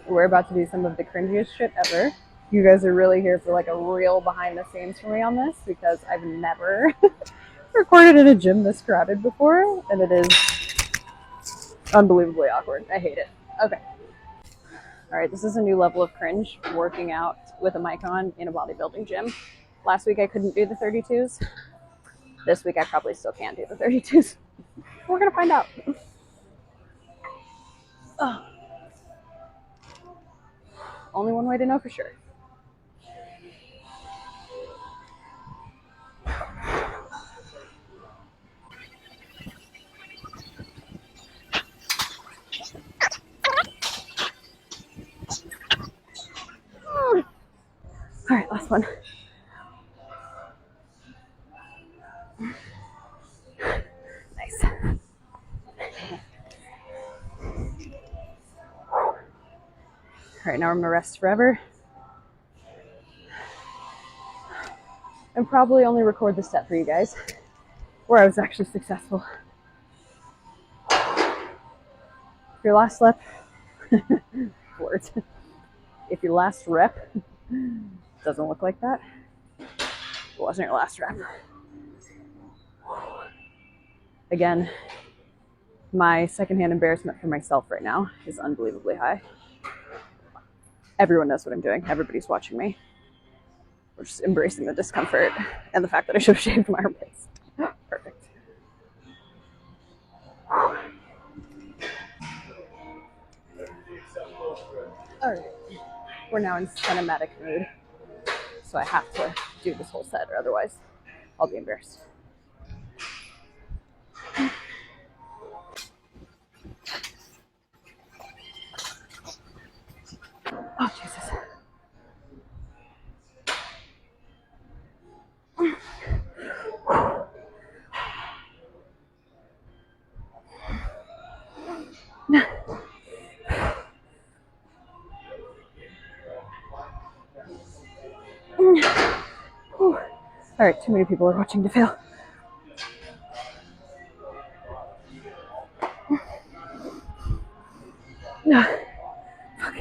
We're about to do some of the cringiest shit ever. You guys are really here for like a real behind the scenes for me on this because I've never recorded in a gym this crowded before, and it is unbelievably awkward. I hate it. Okay. All right, this is a new level of cringe, working out with a mic on in a bodybuilding gym. Last week I couldn't do the 32s. This week I probably still can do the 32s. We're gonna find out. Oh. Only one way to know for sure. All right, last one. Nice. All right, now I'm gonna rest forever. And probably only record this set for you guys, where I was actually successful. Your last rep, words. If your last rep doesn't look like that, it wasn't your last rep. Again, my secondhand embarrassment for myself right now is unbelievably high. Everyone knows what I'm doing. Everybody's watching me. We're just embracing the discomfort and the fact that I should have shaved my armpits. Perfect. All right. We're now in cinematic mood, so I have to do this whole set, or otherwise I'll be embarrassed. Oh, Jesus. All right, too many people are watching to fail. Fuck.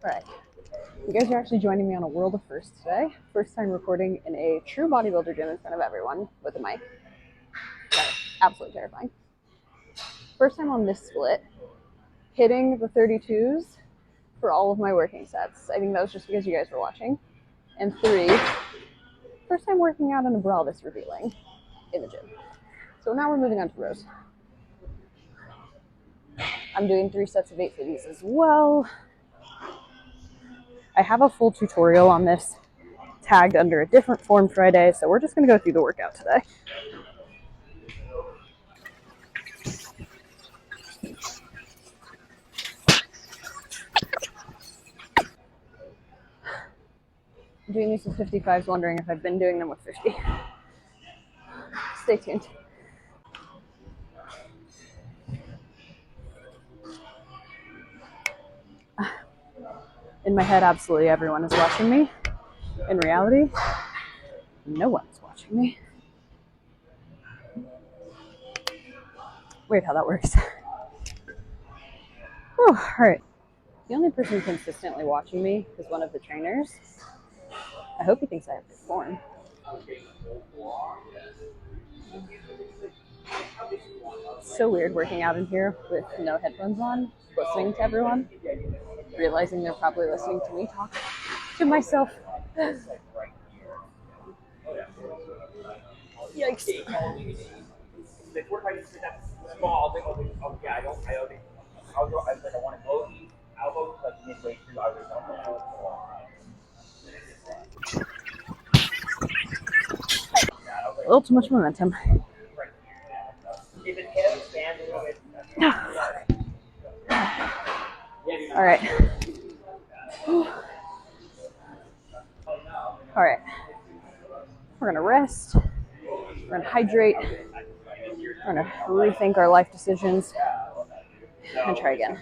All right, you guys are actually joining me on a world of firsts today. First time recording in a true bodybuilder gym in front of everyone with a mic. Absolutely terrifying. First time on this split, hitting the 32s for all of my working sets. I think that was just because you guys were watching. And 3, first time working out in a bra this revealing in the gym. So now we're moving on to rows. I'm doing 3 sets of 8 for these as well. I have a full tutorial on this tagged under a different form Friday, so we're just gonna go through the workout today. I'm doing these with 55s, wondering if I've been doing them with 50. Stay tuned. In my head, absolutely everyone is watching me. In reality, no one's watching me. Weird how that works. Whew, all right. The only person consistently watching me is one of the trainers. I hope he thinks I have good form. It's so weird working out in here with no headphones on, listening to everyone, realizing they're probably listening to me talk to myself. Yikes. A little too much momentum. All right. All right. We're gonna rest. We're gonna hydrate. We're gonna rethink our life decisions and try again.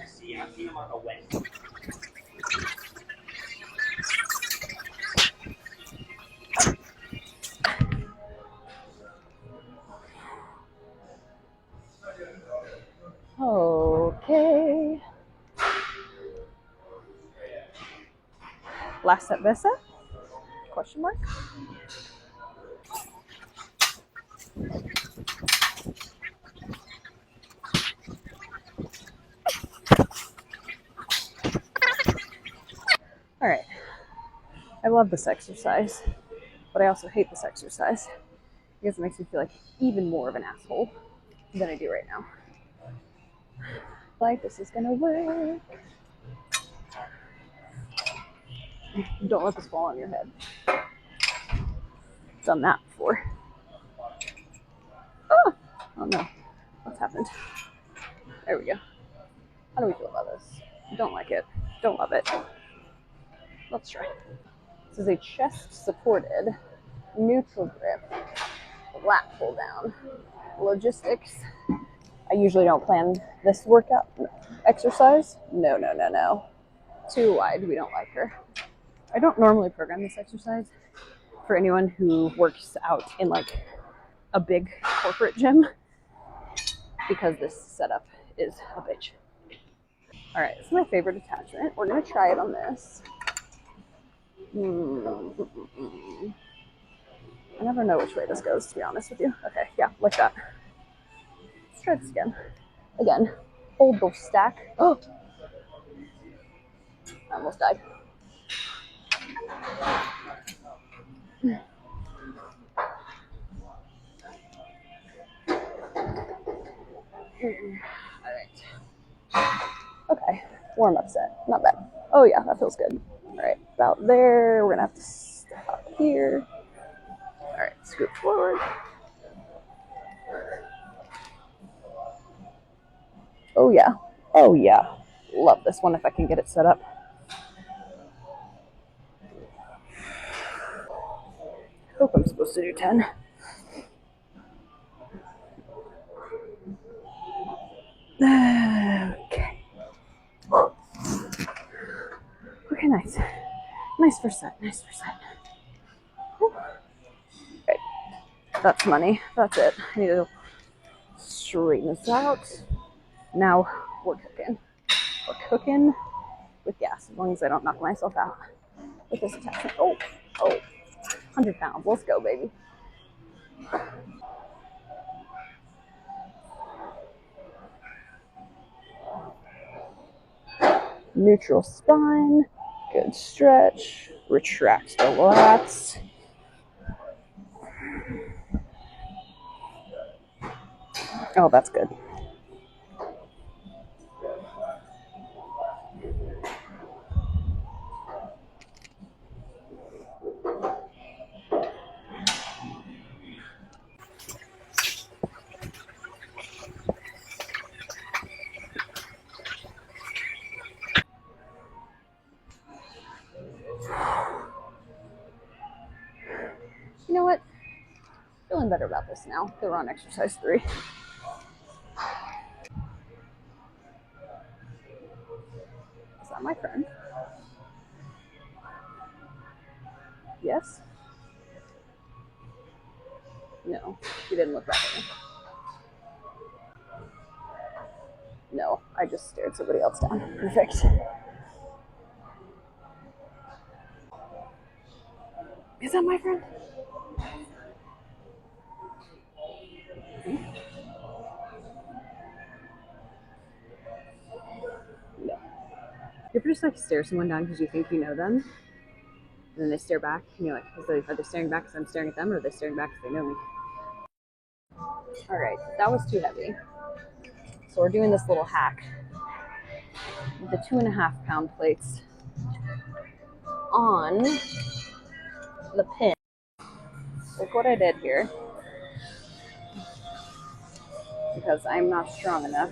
Oh, last set, best set? Question mark? All right. I love this exercise, but I also hate this exercise because it makes me feel like even more of an asshole than I do right now. Like this is gonna work. Don't let this fall on your head. Done that before. Oh no, what's happened? There we go. How do we feel about this? Don't like it. Don't love it. Let's try. This is a chest supported neutral grip lat pull down. Logistics. I usually don't plan this workout exercise. No. Too wide. We don't like her. I don't normally program this exercise for anyone who works out in like a big corporate gym because this setup is a bitch. All right, this is my favorite attachment. We're gonna try it on this. I never know which way this goes, to be honest with you. Okay, yeah, like that. Let's try this again. Again, hold the stack. Oh, I almost died. All right. Okay, warm up set. Not bad. Oh yeah, that feels good. All right, about there. We're gonna have to stop here. All right, scoot forward. Oh yeah. Oh yeah. Love this one if I can get it set up. Hope I'm supposed to do 10. Okay. Okay, nice. Nice first set. Nice first set. Okay. That's money. That's it. I need to straighten this out. Now we're cooking. We're cooking with gas, as long as I don't knock myself out with this attachment. Oh, 100 pounds. Let's go, baby. Neutral spine. Good stretch. Retract the lats. Oh, that's good. You know what? Feeling better about this now. We're on exercise 3. Is that my friend? Yes? No, she didn't look back at me. No, I just stared somebody else down. Perfect. Is that my friend? No. You ever just like stare someone down because you think you know them? And then they stare back, and you're like, are they staring back because I'm staring at them, or are they staring back because they know me? All right, that was too heavy. So we're doing this little hack with the 2.5 pound plates on the pin. Look what I did here, because I'm not strong enough.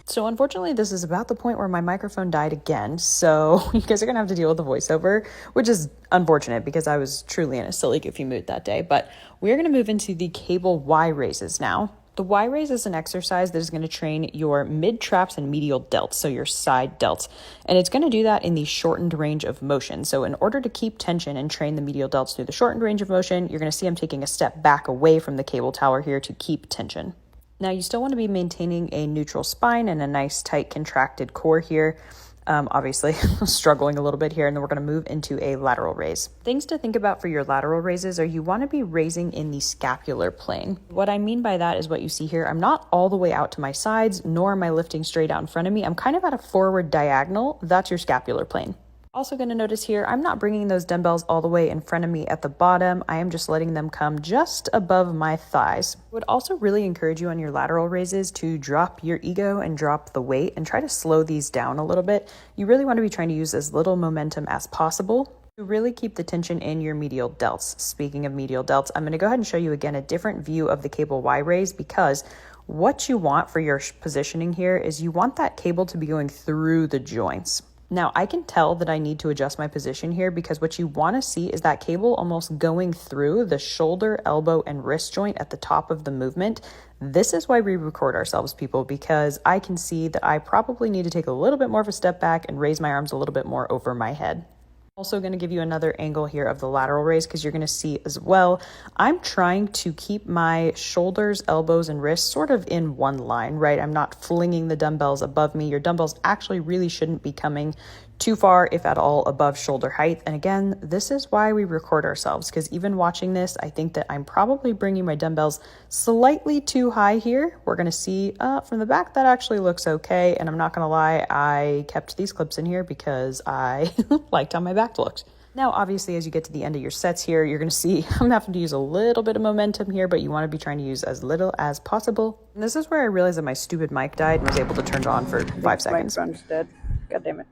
So unfortunately, this is about the point where my microphone died again. So you guys are going to have to deal with the voiceover, which is unfortunate because I was truly in a silly, goofy mood that day. But we're going to move into the cable Y raises now. The Y raise is an exercise that is going to train your mid traps and medial delts, so your side delts. And it's going to do that in the shortened range of motion. So in order to keep tension and train the medial delts through the shortened range of motion, you're going to see I'm taking a step back away from the cable tower here to keep tension. Now, you still want to be maintaining a neutral spine and a nice tight contracted core here. Obviously struggling a little bit here, and then we're going to move into a lateral raise. Things to think about for your lateral raises are you want to be raising in the scapular plane. What I mean by that is what you see here. I'm not all the way out to my sides, nor am I lifting straight out in front of me. I'm kind of at a forward diagonal. That's your scapular plane. Also going to notice here, I'm not bringing those dumbbells all the way in front of me at the bottom. I am just letting them come just above my thighs. I would also really encourage you on your lateral raises to drop your ego and drop the weight and try to slow these down a little bit. You really want to be trying to use as little momentum as possible to really keep the tension in your medial delts. Speaking of medial delts, I'm going to go ahead and show you again a different view of the cable Y raise, because what you want for your positioning here is you want that cable to be going through the joints. Now, I can tell that I need to adjust my position here, because what you want to see is that cable almost going through the shoulder, elbow, and wrist joint at the top of the movement. This is why we record ourselves, people, because I can see that I probably need to take a little bit more of a step back and raise my arms a little bit more over my head. Also going to give you another angle here of the lateral raise, because you're going to see as well, I'm trying to keep my shoulders, elbows, and wrists sort of in one line, right? I'm not flinging the dumbbells above me. Your dumbbells actually really shouldn't be coming too far, if at all, above shoulder height. And again, this is why we record ourselves, because even watching this, I think that I'm probably bringing my dumbbells slightly too high here. We're going to see from the back that actually looks okay. And I'm not going to lie, I kept these clips in here because I liked how my back looked. Now, obviously, as you get to the end of your sets here, you're going to see I'm having to use a little bit of momentum here, but you want to be trying to use as little as possible. And this is where I realized that my stupid mic died and was able to turn it on for 5 seconds. My phone's dead. God damn it.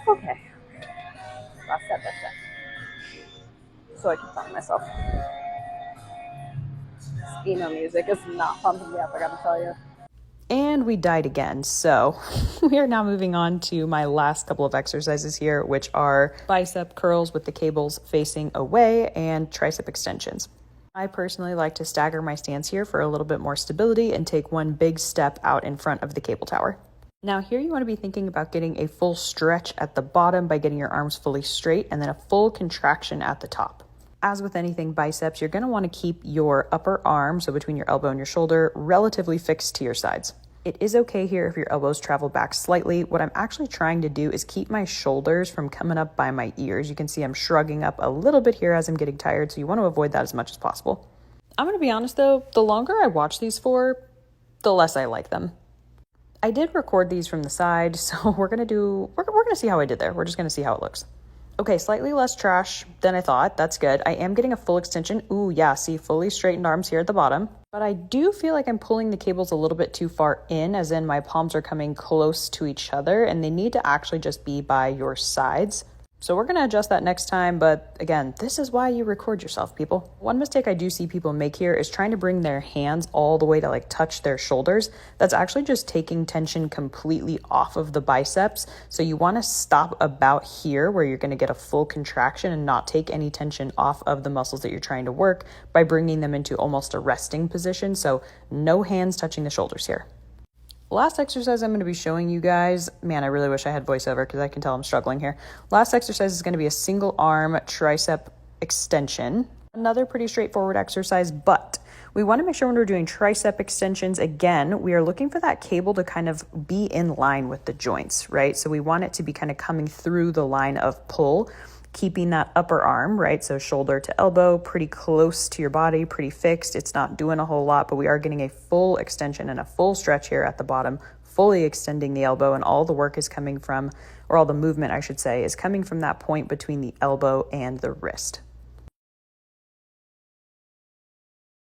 Okay. Last step, that's it. So I can find myself. Emo music is not pumping me up, I gotta tell you. And we died again. So we are now moving on to my last couple of exercises here, which are bicep curls with the cables facing away and tricep extensions. I personally like to stagger my stance here for a little bit more stability and take one big step out in front of the cable tower. Now here you want to be thinking about getting a full stretch at the bottom by getting your arms fully straight, and then a full contraction at the top. As with anything biceps, you're going to want to keep your upper arm, so between your elbow and your shoulder, relatively fixed to your sides. It is okay here if your elbows travel back slightly. What I'm actually trying to do is keep my shoulders from coming up by my ears. You can see I'm shrugging up a little bit here as I'm getting tired, so you want to avoid that as much as possible. I'm going to be honest though, the longer I watch these for, the less I like them. I did record these from the side, so we're gonna see how I did there. We're just gonna see how it looks. Okay, slightly less trash than I thought. That's good. I am getting a full extension. Ooh, yeah, see, fully straightened arms here at the bottom. But I do feel like I'm pulling the cables a little bit too far in, as in my palms are coming close to each other, and they need to actually just be by your sides. So we're going to adjust that next time, but again, this is why you record yourself, people. One mistake I do see people make here is trying to bring their hands all the way to like touch their shoulders. That's actually just taking tension completely off of the biceps. So you want to stop about here where you're going to get a full contraction and not take any tension off of the muscles that you're trying to work by bringing them into almost a resting position. So no hands touching the shoulders here. Last exercise I'm going to be showing you guys, man, I really wish I had voiceover because I can tell I'm struggling here. Last exercise is going to be a single arm tricep extension. Another pretty straightforward exercise, but we want to make sure when we're doing tricep extensions, again, we are looking for that cable to kind of be in line with the joints, right? So we want it to be kind of coming through the line of pull, keeping that upper arm, right? So shoulder to elbow, pretty close to your body, pretty fixed. It's not doing a whole lot, but we are getting a full extension and a full stretch here at the bottom, fully extending the elbow, and all the work is coming from, or all the movement, I should say, is coming from that point between the elbow and the wrist.